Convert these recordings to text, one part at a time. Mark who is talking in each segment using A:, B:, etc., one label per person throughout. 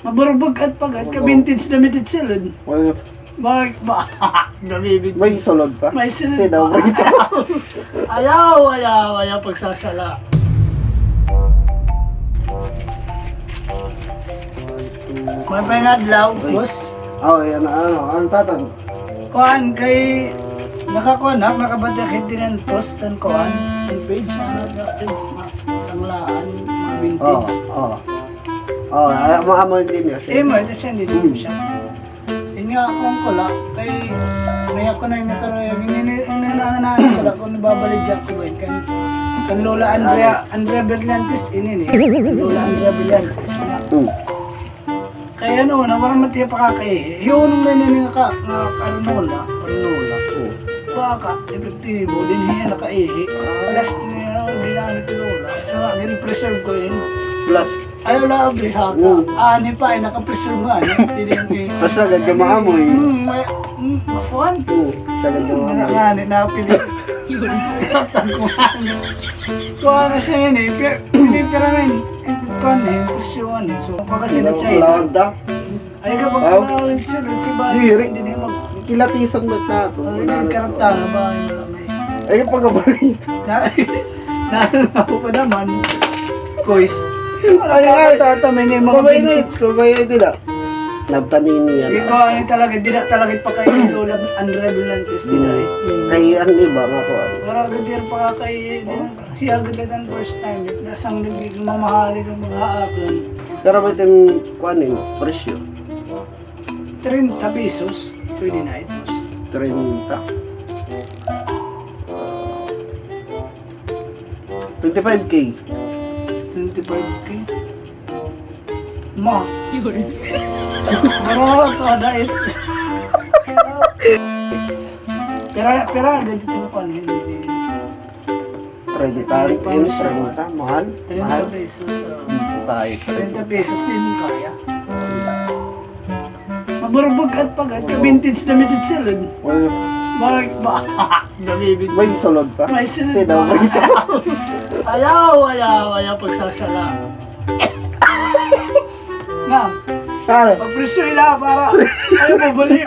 A: Maburbog at pagad ka vintage limited sila. Bakit ba? Namibig.
B: May sulod pa?
A: May sulod
B: Kasi daw
A: pa. Ayaw pagsasala. May pangadlaw, boss.
B: Yan ano tatan?
A: Kuhan kay nakabatakit din ang post ang kuhan. Ang page na sanglaan, mga vintage.
B: Mga mo din yun.
A: Mo, ito siya, hindi din siya. Yun nga akong kula, kay may ako na yung nakaroon, inananganan ko lang kung nababaligyan ko ba yun. Kan Lola Andrea Berlantes, Lola Andrea Berlantes. Kaya nawarang matiya pa kakay. Yun nung nga Lola. Baka, epektibo, din niya nakaihi. Last niya, ginamit ko Lola. So, gin-preserve ko yun.
B: Plus.
A: Ayaw lang ang brihaka. Ani pa, naka-preserve nga.
B: Basta agad ka maamoy.
A: Makuhan.
B: Sagad ka maamoy.
A: Ngani, napili. Kuha na siya yun pinipira nga yun. Kuha na yun, presyon. So, kasi na China.
B: Lawag da.
A: Ay ka pagkalawin siya, kiba.
B: Diri.
A: Hindi niya mag...
B: Kilatisan mo na ito.
A: Ay, karaptan na ba yung lamay?
B: Ay, pagkabalik.
A: Ako pa naman. Kois. Ano nga tatamay niya yung mga
B: Kumainits. Kumainits nila. Nagtanin niya.
A: Ikaw ay talaga, di na talaga pa kayo yung Lola Andrea Berlantes, di na eh.
B: Kaya ang iba nga ko.
A: Marang gadir pa ka kay siya agad ang first time. Nasang naging mamahali ng mga aaklan.
B: Pero may tim kuan yun, presyo.
A: 30 pesos. Pwede na ito.
B: 30. 25K.
A: 25K. Ma. Marang ito dahil. Pero ganito mo pa hindi.
B: 30 pesos, 30. Mahal.
A: 30 pesos.
B: Tayo.
A: 30 pesos din kaya. Maburbog at pagad ka vintage limited sila. Bakit ba? Namibig.
B: May sulod pa?
A: May sulod
B: Kasi daw
A: pa. Ayaw pagsasala. Nga, pag-presyo ila para ayaw mabali.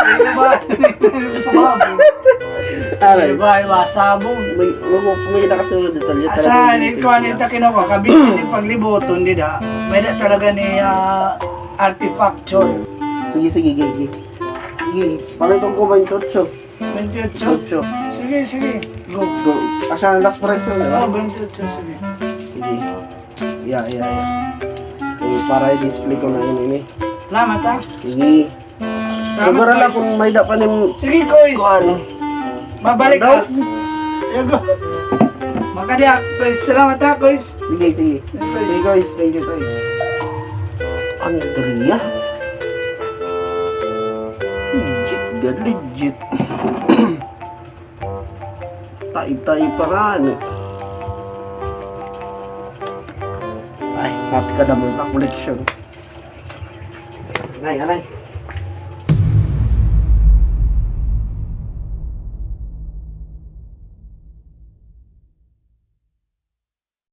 A: Ayaw ba? Iba, sabong.
B: May nakasunod detalye.
A: Asa, ikaw nita kinuha, kabisin yung paglibuton, di da. May da talaga ni artifacture.
B: Sige. Pakita ko 28.
A: 28. Sige. Go.
B: Asa ang last price yun, di ba?
A: 28, sige.
B: Sige. Yeah. Para i-display ko na yun ini.
A: Salamat ha.
B: Sige. Siguro lang kung may dapat yung...
A: Sige, Kois.
B: Ano?
A: Babalik ka. Sige, go. Makadiak, Kois. Salamat ha, Kois.
B: Sige. Sige, guys. Thank you, guys. Andrea? Legit. Taib pa nga, ano. Ay, happy ka naman na collection. Anay.